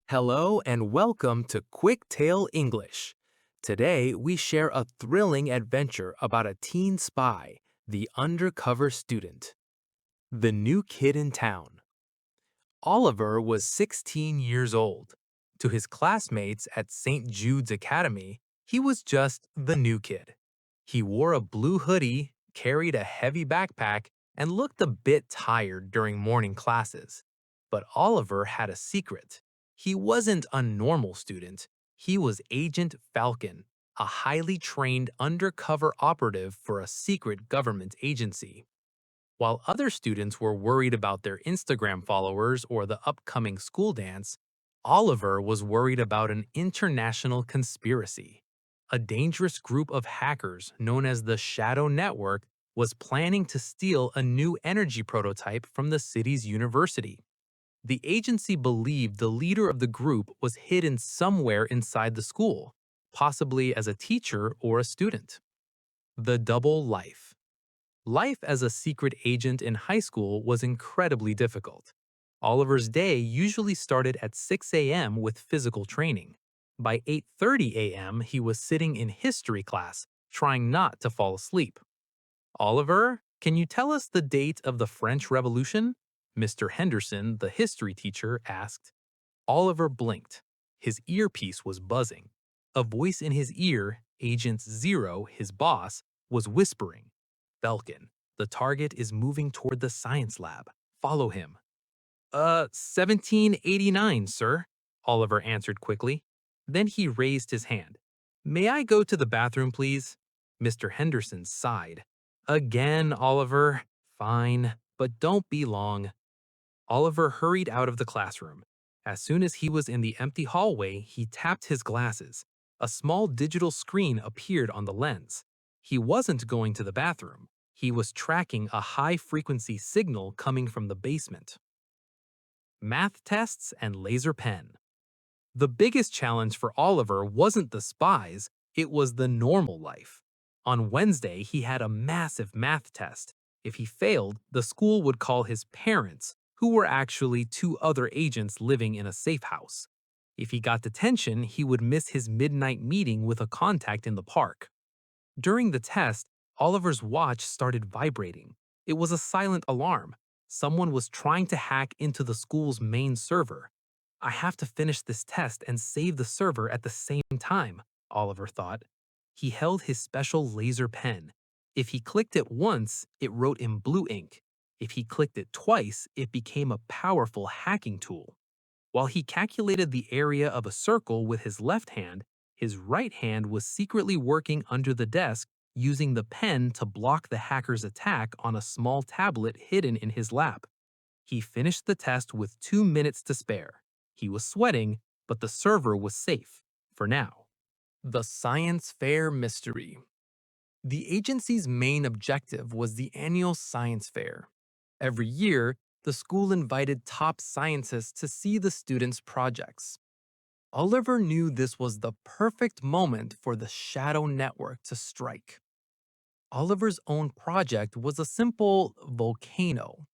Hello and welcome to QuickTale English. Today we share a thrilling adventure about a teen spy, the undercover student. The new kid in town. Oliver was 16 years old. To his classmates at St. Jude's Academy, he was just the new kid. He wore a blue hoodie, carried a heavy backpack, and looked a bit tired during morning classes. But Oliver had a secret. He wasn't a normal student. He was Agent Falcon, a highly trained undercover operative for a secret government agency. While other students were worried about their Instagram followers or the upcoming school dance, Oliver was worried about an international conspiracy. A dangerous group of hackers known as the Shadow Network was planning to steal a new energy prototype from the city's university. The agency believed the leader of the group was hidden somewhere inside the school, possibly as a teacher or a student. The double life. Life as a secret agent in high school was incredibly difficult. Oliver's day usually started at 6 a.m. with physical training. By 8:30 a.m., he was sitting in history class, trying not to fall asleep. Oliver, can you tell us the date of the French Revolution? Mr. Henderson, the history teacher, asked. Oliver blinked. His earpiece was buzzing. A voice in his ear, Agent Zero, his boss, was whispering. Falcon, the target is moving toward the science lab. Follow him. 1789, sir, Oliver answered quickly. Then he raised his hand. May I go to the bathroom, please? Mr. Henderson sighed. Again, Oliver. Fine, but don't be long. Oliver hurried out of the classroom. As soon as he was in the empty hallway, he tapped his glasses. A small digital screen appeared on the lens. He wasn't going to the bathroom. He was tracking a high-frequency signal coming from the basement. Math tests and laser pen. The biggest challenge for Oliver wasn't the spies, it was the normal life. On Wednesday, he had a massive math test. If he failed, the school would call his parents, who were actually two other agents living in a safe house. If he got detention, he would miss his midnight meeting with a contact in the park. During the test, Oliver's watch started vibrating. It was a silent alarm. Someone was trying to hack into the school's main server. I have to finish this test and save the server at the same time, Oliver thought. He held his special laser pen. If he clicked it once, it wrote in blue ink. If he clicked it twice, it became a powerful hacking tool. While he calculated the area of a circle with his left hand, his right hand was secretly working under the desk using the pen to block the hacker's attack on a small tablet hidden in his lap. He finished the test with 2 minutes to spare. He was sweating, but the server was safe, for now. The Science Fair Mystery. The agency's main objective was the annual science fair. Every year, the school invited top scientists to see the students' projects. Oliver knew this was the perfect moment for the Shadow Network to strike. Oliver's own project was a simple volcano.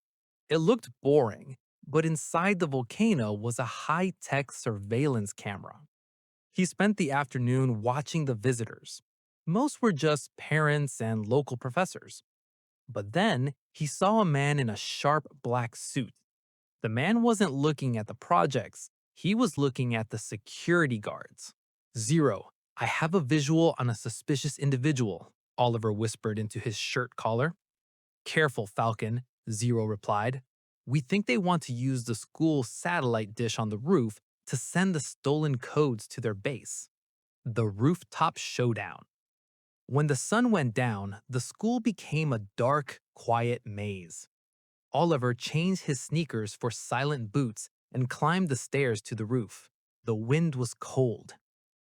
It looked boring, but inside the volcano was a high-tech surveillance camera. He spent the afternoon watching the visitors. Most were just parents and local professors. But then he saw a man in a sharp black suit. The man wasn't looking at the projects, he was looking at the security guards. Zero, I have a visual on a suspicious individual, Oliver whispered into his shirt collar. Careful, Falcon, Zero replied. We think they want to use the school satellite dish on the roof to send the stolen codes to their base. The rooftop showdown. When the sun went down, the school became a dark, quiet maze. Oliver changed his sneakers for silent boots and climbed the stairs to the roof. The wind was cold.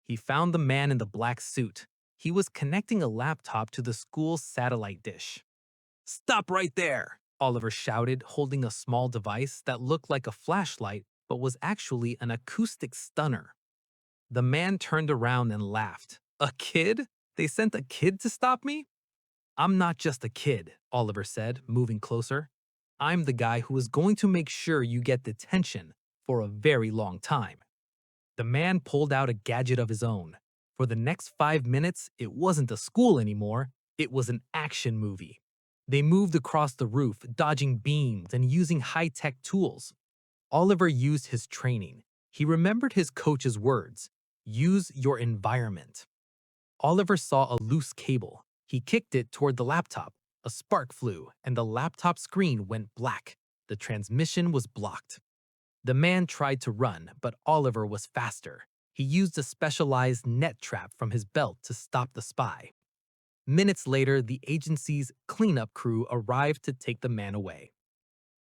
He found the man in the black suit. He was connecting a laptop to the school's satellite dish. Stop right there, Oliver shouted, holding a small device that looked like a flashlight but was actually an acoustic stunner. The man turned around and laughed. A kid? They sent a kid to stop me? I'm not just a kid, Oliver said, moving closer. I'm the guy who is going to make sure you get detention for a very long time. The man pulled out a gadget of his own. For the next 5 minutes, it wasn't a school anymore, it was an action movie. They moved across the roof, dodging beams and using high-tech tools. Oliver used his training. He remembered his coach's words, use your environment. Oliver saw a loose cable. He kicked it toward the laptop. A spark flew, and the laptop screen went black. The transmission was blocked. The man tried to run, but Oliver was faster. He used a specialized net trap from his belt to stop the spy. Minutes later, the agency's cleanup crew arrived to take the man away.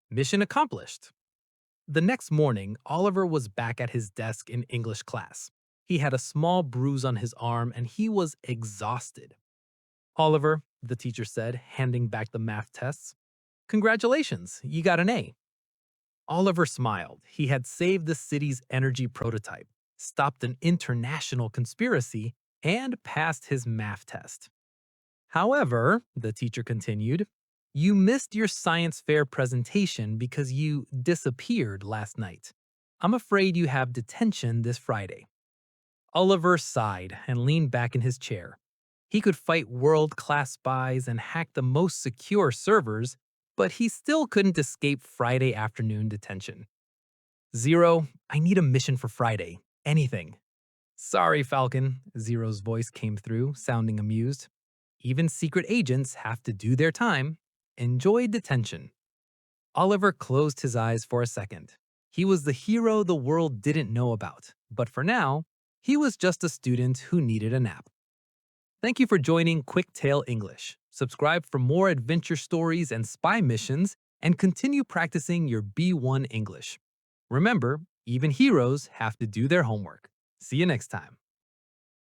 Mission accomplished. The next morning, Oliver was back at his desk in English class. He had a small bruise on his arm and he was exhausted. Oliver, the teacher said, handing back the math tests. Congratulations, you got an A. Oliver smiled. He had saved the city's energy prototype, stopped an international conspiracy, and passed his math test. However, the teacher continued, you missed your science fair presentation because you disappeared last night. I'm afraid you have detention this Friday. Oliver sighed and leaned back in his chair. He could fight world-class spies and hack the most secure servers, but he still couldn't escape Friday afternoon detention. Zero, I need a mission for Friday. Anything. Sorry, Falcon, Zero's voice came through, sounding amused. Even secret agents have to do their time. Enjoy detention. Oliver closed his eyes for a second. He was the hero the world didn't know about, but for now, he was just a student who needed a nap. Thank you for joining QuickTale English. Subscribe for more adventure stories and spy missions, and continue practicing your B1 English. Remember, even heroes have to do their homework. See you next time.